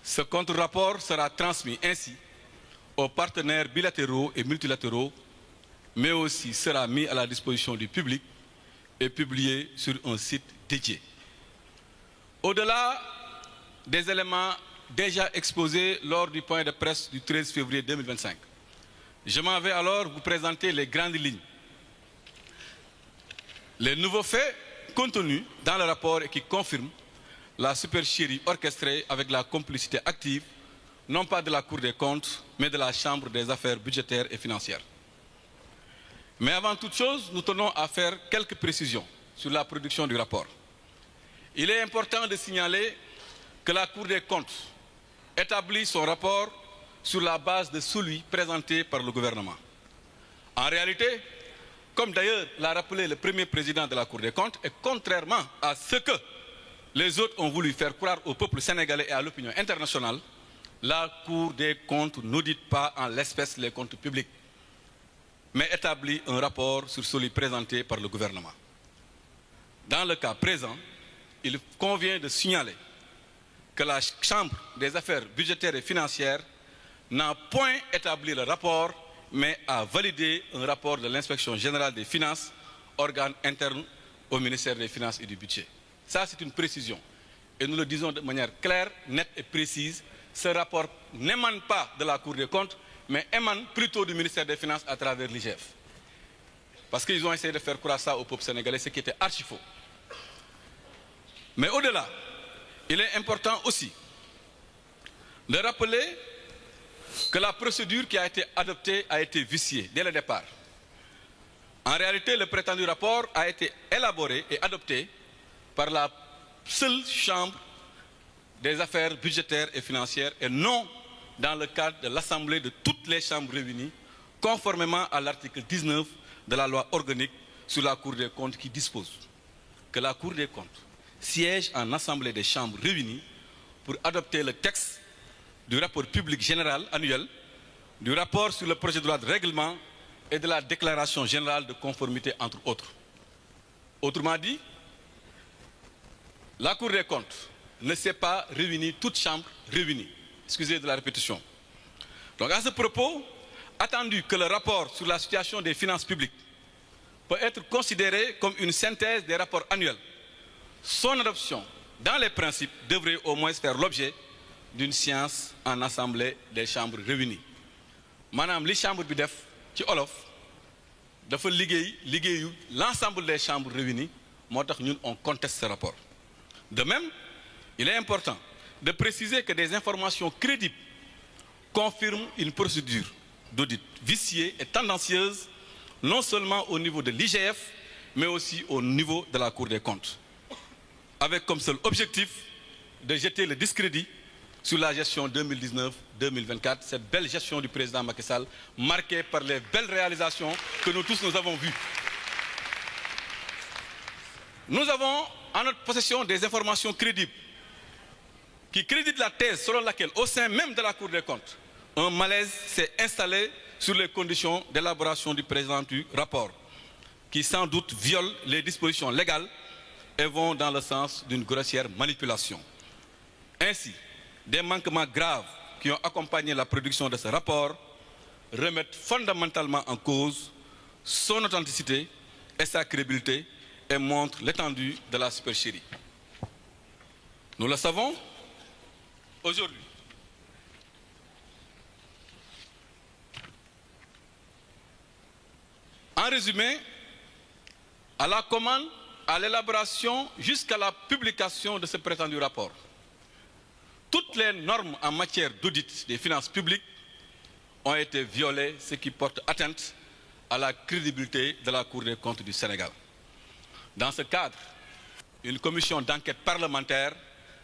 Ce contre-rapport sera transmis ainsi aux partenaires bilatéraux et multilatéraux, mais aussi sera mis à la disposition du public et publié sur un site dédié. Au-delà des éléments déjà exposés lors du point de presse du 13 février 2025, je m'en vais alors vous présenter les grandes lignes. Les nouveaux faits contenus dans le rapport et qui confirment la supercherie orchestrée avec la complicité active, non pas de la Cour des comptes, mais de la Chambre des affaires budgétaires et financières. Mais avant toute chose, nous tenons à faire quelques précisions sur la production du rapport. Il est important de signaler que la Cour des comptes établit son rapport sur la base de celui présenté par le gouvernement. En réalité, comme d'ailleurs l'a rappelé le premier président de la Cour des comptes, et contrairement à ce que les autres ont voulu faire croire au peuple sénégalais et à l'opinion internationale, la Cour des comptes n'audite pas en l'espèce les comptes publics, mais établit un rapport sur celui présenté par le gouvernement. Dans le cas présent, il convient de signaler que la Chambre des affaires budgétaires et financières n'a point établi le rapport, mais a validé un rapport de l'inspection générale des finances, organe interne au ministère des Finances et du Budget. Ça, c'est une précision. Et nous le disons de manière claire, nette et précise. Ce rapport n'émane pas de la Cour des comptes, mais émane plutôt du ministère des Finances à travers l'IGF. Parce qu'ils ont essayé de faire croire ça au peuple sénégalais, ce qui était archi faux. Mais au-delà, il est important aussi de rappeler que la procédure qui a été adoptée a été viciée dès le départ. En réalité, le prétendu rapport a été élaboré et adopté par la seule Chambre des affaires budgétaires et financières et non dans le cadre de l'Assemblée de toutes les chambres réunies, conformément à l'article 19 de la loi organique sur la Cour des comptes qui dispose que la Cour des comptes siège en Assemblée des chambres réunies pour adopter le texte du rapport public général annuel, du rapport sur le projet de loi de règlement et de la déclaration générale de conformité, entre autres. Autrement dit, la Cour des comptes ne s'est pas réunie, toute chambre réunie. Excusez de la répétition. Donc à ce propos, attendu que le rapport sur la situation des finances publiques peut être considéré comme une synthèse des rapports annuels, son adoption dans les principes devrait au moins faire l'objet d'une séance en assemblée des chambres réunies. Madame, les chambres bidef, qui olof, dafa liggéeyu l'ensemble des chambres réunies, nous on conteste ce rapport. De même, il est important de préciser que des informations crédibles confirment une procédure d'audit viciée et tendancieuse, non seulement au niveau de l'IGF, mais aussi au niveau de la Cour des comptes, avec comme seul objectif de jeter le discrédit sur la gestion 2019-2024, cette belle gestion du président Macky Sall, marquée par les belles réalisations que nous tous nous avons vues. Nous avons en notre possession des informations crédibles qui créditent la thèse selon laquelle, au sein même de la Cour des comptes, un malaise s'est installé sur les conditions d'élaboration du président du rapport, qui sans doute violent les dispositions légales et vont dans le sens d'une grossière manipulation. Ainsi, des manquements graves qui ont accompagné la production de ce rapport remettent fondamentalement en cause son authenticité et sa crédibilité et montrent l'étendue de la supercherie. Nous le savons aujourd'hui. En résumé, à la commande, à l'élaboration jusqu'à la publication de ce prétendu rapport, toutes les normes en matière d'audit des finances publiques ont été violées, ce qui porte atteinte à la crédibilité de la Cour des comptes du Sénégal. Dans ce cadre, une commission d'enquête parlementaire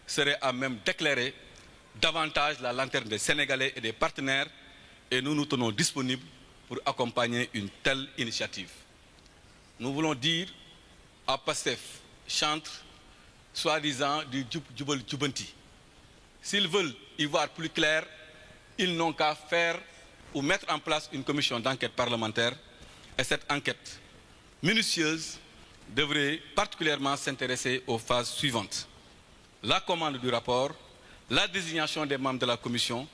serait à même d'éclairer davantage la lanterne des Sénégalais et des partenaires et nous nous tenons disponibles pour accompagner une telle initiative. Nous voulons dire à PASTEF, chantre, soi-disant du Djubal Djubanti. S'ils veulent y voir plus clair, ils n'ont qu'à faire ou mettre en place une commission d'enquête parlementaire et cette enquête minutieuse devrait particulièrement s'intéresser aux phases suivantes. La commande du rapport, la désignation des membres de la commission,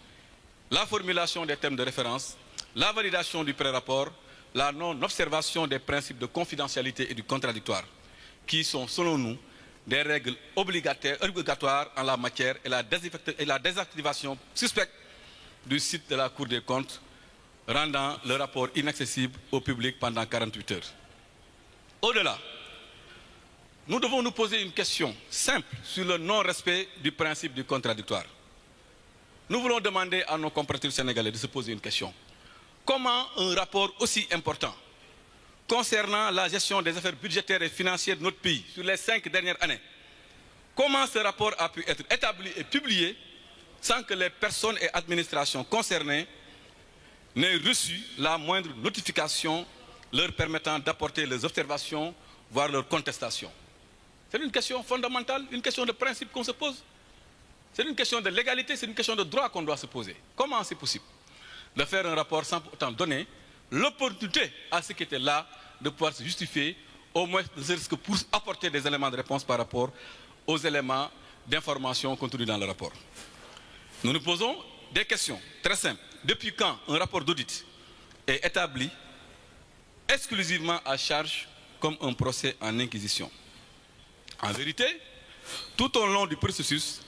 la formulation des termes de référence, la validation du pré-rapport, la non-observation des principes de confidentialité et du contradictoire, qui sont, selon nous, des règles obligatoires en la matière et la désactivation suspecte du site de la Cour des comptes, rendant le rapport inaccessible au public pendant 48 heures. Au-delà, nous devons nous poser une question simple sur le non-respect du principe du contradictoire. Nous voulons demander à nos compatriotes sénégalais de se poser une question. Comment un rapport aussi important concernant la gestion des affaires budgétaires et financières de notre pays sur les 5 dernières années, comment ce rapport a pu être établi et publié sans que les personnes et administrations concernées n'aient reçu la moindre notification leur permettant d'apporter leurs observations, voire leurs contestations? C'est une question fondamentale, une question de principe qu'on se pose. C'est une question de légalité, c'est une question de droit qu'on doit se poser. Comment c'est possible de faire un rapport sans pourtant donner l'opportunité à ceux qui étaient là de pouvoir se justifier, au moins que pour apporter des éléments de réponse par rapport aux éléments d'information contenus dans le rapport? Nous nous posons des questions très simples. Depuis quand un rapport d'audit est établi exclusivement à charge comme un procès en inquisition? En vérité, tout au long du processus,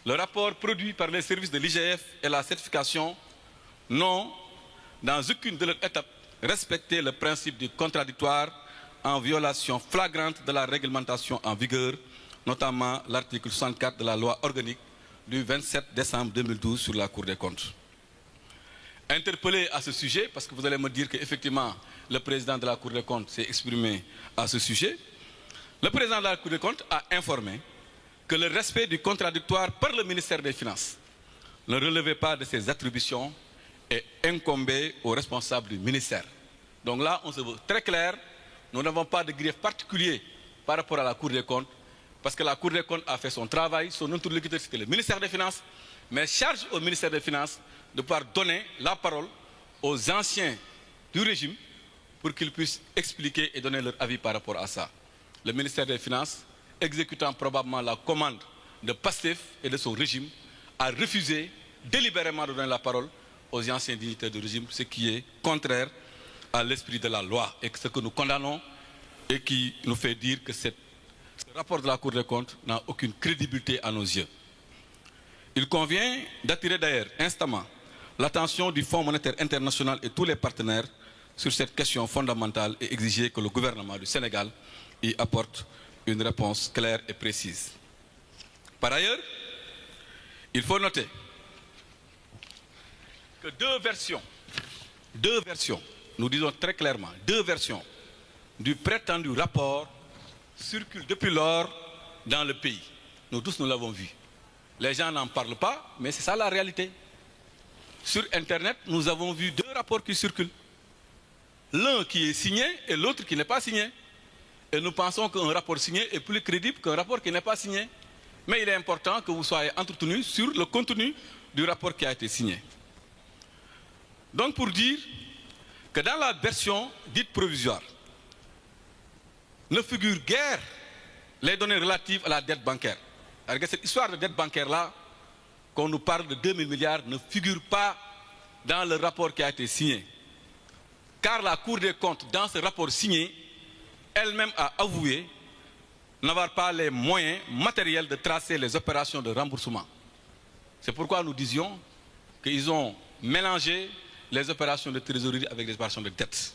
le rapport produit par les services de l'IGF et la certification n'ont, dans aucune de leurs étapes, respecté le principe du contradictoire en violation flagrante de la réglementation en vigueur, notamment l'article 64 de la loi organique du 27 décembre 2012 sur la Cour des comptes. Interpellé à ce sujet, parce que vous allez me dire qu'effectivement le président de la Cour des comptes s'est exprimé à ce sujet, le président de la Cour des comptes a informé que le respect du contradictoire par le ministère des Finances ne relevait pas de ses attributions et incombait aux responsables du ministère. Donc là, on se veut très clair, nous n'avons pas de grief particulier par rapport à la Cour des comptes, parce que la Cour des comptes a fait son travail, son interlocuteur c'était le ministère des Finances, mais charge au ministère des Finances de pouvoir donner la parole aux anciens du régime pour qu'ils puissent expliquer et donner leur avis par rapport à ça. Le ministère des Finances, exécutant probablement la commande de PASTEF et de son régime, a refusé délibérément de donner la parole aux anciens dignitaires du régime, ce qui est contraire à l'esprit de la loi et ce que nous condamnons et qui nous fait dire que ce rapport de la Cour des comptes n'a aucune crédibilité à nos yeux. Il convient d'attirer d'ailleurs instamment l'attention du Fonds monétaire international et tous les partenaires sur cette question fondamentale et exiger que le gouvernement du Sénégal y apporte une réponse claire et précise. Par ailleurs, il faut noter que deux versions, nous disons très clairement, deux versions du prétendu rapport circulent depuis lors dans le pays. Nous tous, nous l'avons vu. Les gens n'en parlent pas, mais c'est ça la réalité. Sur Internet, nous avons vu deux rapports qui circulent. L'un qui est signé et l'autre qui n'est pas signé. Et nous pensons qu'un rapport signé est plus crédible qu'un rapport qui n'est pas signé. Mais il est important que vous soyez entretenus sur le contenu du rapport qui a été signé. Donc pour dire que dans la version dite provisoire, ne figurent guère les données relatives à la dette bancaire. Alors que cette histoire de dette bancaire-là, qu'on nous parle de 2000 milliards, ne figure pas dans le rapport qui a été signé. Car la Cour des comptes, dans ce rapport signé, elle-même a avoué n'avoir pas les moyens matériels de tracer les opérations de remboursement. C'est pourquoi nous disions qu'ils ont mélangé les opérations de trésorerie avec les opérations de dette.